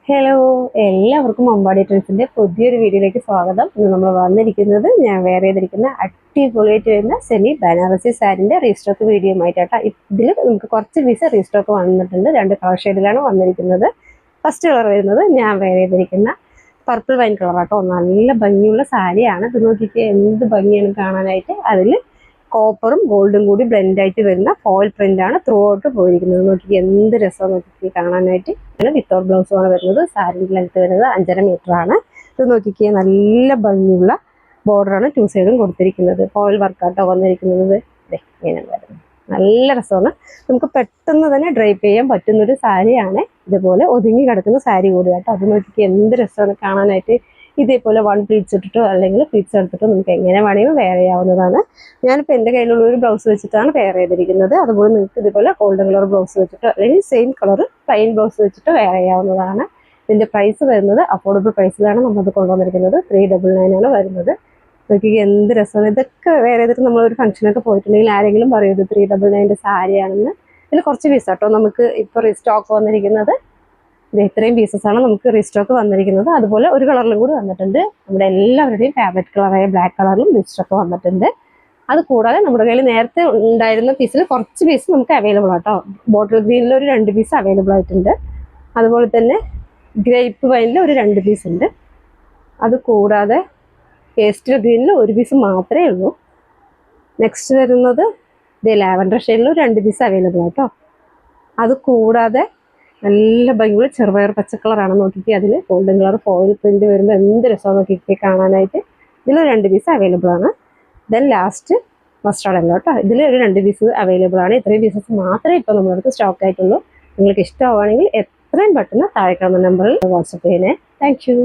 Hello, എല്ലാവർക്കും അമ്പാടി ട്രെൻഡ്സിന്റെ പുതിയൊരു വീഡിയോയിലേക്ക് സ്വാഗതം. ഇന്ന് നമ്മൾ വന്നിരിക്കുന്നത് ഞാൻ വേറെ ചെയ്തിരിക്കുന്ന അടിപൊളിയായിട്ട് വരുന്ന സെമി ബനാറസി സാരിന്റെ റീസ്റ്റോക്ക് വീഡിയോ ആയിട്ടാണ്. ഇതിൽ നമുക്ക് കുറച്ച് പീസ് റീസ്റ്റോക്ക് വന്നിട്ടുണ്ട്. 2 കളർ ഷെയ്ഡിലാണ് വന്നിരിക്കുന്നത്. ഫസ്റ്റ് കളർ വരുന്നത് ഞാൻ വേറെ ചെയ്തിരിക്കുന്ന പർപ്പിൾ വൈൻ കളറാട്ടോ. നല്ല ഭംഗിയുള്ള സാരിയാണ്. ഇത് നോക്കിയിട്ട് എന്ത് ഭംഗിയാണ് കാണാനായിട്ട്. അതിൽ കോപ്പറും ഗോൾഡും കൂടി ബ്ലെൻഡ് ആയിട്ട് വരുന്ന ഫോയിൽ പ്രിന്റ് ആണ് ത്രൂ ഔട്ട് പോയിരിക്കുന്നത്. നോക്കി എന്ത് രസം നോക്കി കാണാനായിട്ട്. വിത്തൗട്ട് ബ്ലൗസുമാണ് വരുന്നത്. സാരിൻ്റെ ലെങ്ത് വരുന്നത് 5.5 മീറ്റർ ആണ്. ഇത് നോക്കിക്കേ നല്ല ഭംഗിയുള്ള ബോർഡറാണ് 2 സൈഡും കൊടുത്തിരിക്കുന്നത്. ഫോയിൽ വർക്കാട്ടോ വന്നിരിക്കുന്നത്. ഇങ്ങനെയാണ് വരുന്നത്. നല്ല രസമാണ്. നമുക്ക് പെട്ടെന്ന് തന്നെ ഡ്രൈപ്പ് ചെയ്യാൻ പറ്റുന്നൊരു സാരിയാണ്. ഇതുപോലെ ഒതുങ്ങി കിടക്കുന്ന സാരി കൂടിയാട്ടോ. അത് നോക്കിക്കേ എന്ത് രസമാണ് കാണാനായിട്ട്. ഇതേപോലെ 1 പ്ലീറ്റ്സ് ഇട്ടിട്ടോ അല്ലെങ്കിൽ പ്ലീറ്റ്സ് എടുത്തിട്ടോ നമുക്ക് എങ്ങനെ വേണമെങ്കിലും വെയർ ചെയ്യാവുന്നതാണ്. ഞാനിപ്പോൾ എൻ്റെ കയ്യിലുള്ള ഒരു ബ്ലൗസ് വെച്ചിട്ടാണ് വെയർ ചെയ്തിരിക്കുന്നത്. അതുപോലെ നിങ്ങൾക്ക് ഇതുപോലെ ഗോൾഡൻ കളർ ബ്ലൗസ് വെച്ചിട്ടോ അല്ലെങ്കിൽ സെയിം കളർ പ്ലെയിൻ ബ്ലൗസ് വെച്ചിട്ടോ വെയർ ചെയ്യാവുന്നതാണ്. ഇതിൻ്റെ പ്രൈസ് വരുന്നത് അഫോർഡബിൾ പ്രൈസിലാണ് നമ്മളത് കൊണ്ടുവന്നിരിക്കുന്നത്. 399 ആണ് വരുന്നത്. നോക്കി എന്ത് രസമാണ്. ഇതൊക്കെ വെയർ ചെയ്തിട്ട് നമ്മളൊരു ഫംഗ്ഷനൊക്കെ പോയിട്ടുണ്ടെങ്കിൽ ആരെങ്കിലും പറയും 399 സാരിയാണെന്ന്. ഇതിൽ കുറച്ച് പീസാട്ടോ നമുക്ക് ഇപ്പോൾ റീസ്റ്റോക്ക് വന്നിരിക്കുന്നത്. ഇത്രയും പീസസാണ് നമുക്ക് റീസ്റ്റോക്ക് വന്നിരിക്കുന്നത്. അതുപോലെ ഒരു കളറിലും കൂടി വന്നിട്ടുണ്ട്. നമ്മുടെ എല്ലാവരുടെയും ഫേവറേറ്റ് കളറായ ബ്ലാക്ക് കളറിലും റീസ്റ്റോക്ക് വന്നിട്ടുണ്ട്. അത് കൂടാതെ നമ്മുടെ കയ്യിൽ നേരത്തെ ഉണ്ടായിരുന്ന പീസിൽ കുറച്ച് പീസ് നമുക്ക് അവൈലബിൾ ആട്ടോ. ബോട്ടിൽ ഗ്രീനിൽ ഒരു 2 പീസ് അവൈലബിൾ ആയിട്ടുണ്ട്. അതുപോലെ തന്നെ ഗ്രേപ്പ് വൈനിൽ ഒരു 2 പീസ് ഉണ്ട്. അത് കൂടാതെ പേസ്റ്റൽ ഗ്രീനിൽ 1 പീസ് മാത്രമേ ഉള്ളൂ. നെക്സ്റ്റ് വരുന്നത് ലാവൻഡർ ഷെയ്ഡിൽ 2 പീസ് അവൈലബിൾ ആട്ടോ. അത് കൂടാതെ നല്ല ഭംഗിയുള്ള ചെറുപയർ പച്ചക്കളറാണ്. നോക്കിയിട്ട് അതിൽ ഗോൾഡൻ കളർ ഫോയിൽ പ്രിന്റ് വരുമ്പോൾ എന്ത് രസമാണ് നോക്കിയിട്ട് കാണാനായിട്ട്. ഇതിൽ 2 പീസ് അവൈലബിൾ ആണ്. ദെൻ ലാസ്റ്റ് മസ്റ്റാർഡ് അല്ല കേട്ടോ. ഇതിൽ ഒരു 2 പീസ് അവൈലബിൾ ആണ്. ഇത്രയും പീസസ് മാത്രമേ ഇപ്പോൾ നമ്മുടെ അടുത്ത് സ്റ്റോക്ക് ആയിട്ടുള്ളൂ. നിങ്ങൾക്ക് ഇഷ്ടമാവുകയാണെങ്കിൽ എത്രയും പെട്ടെന്ന് താഴെ കാണുന്ന നമ്പറിൽ വാട്സപ്പ് ചെയ്യണേ. Thank you.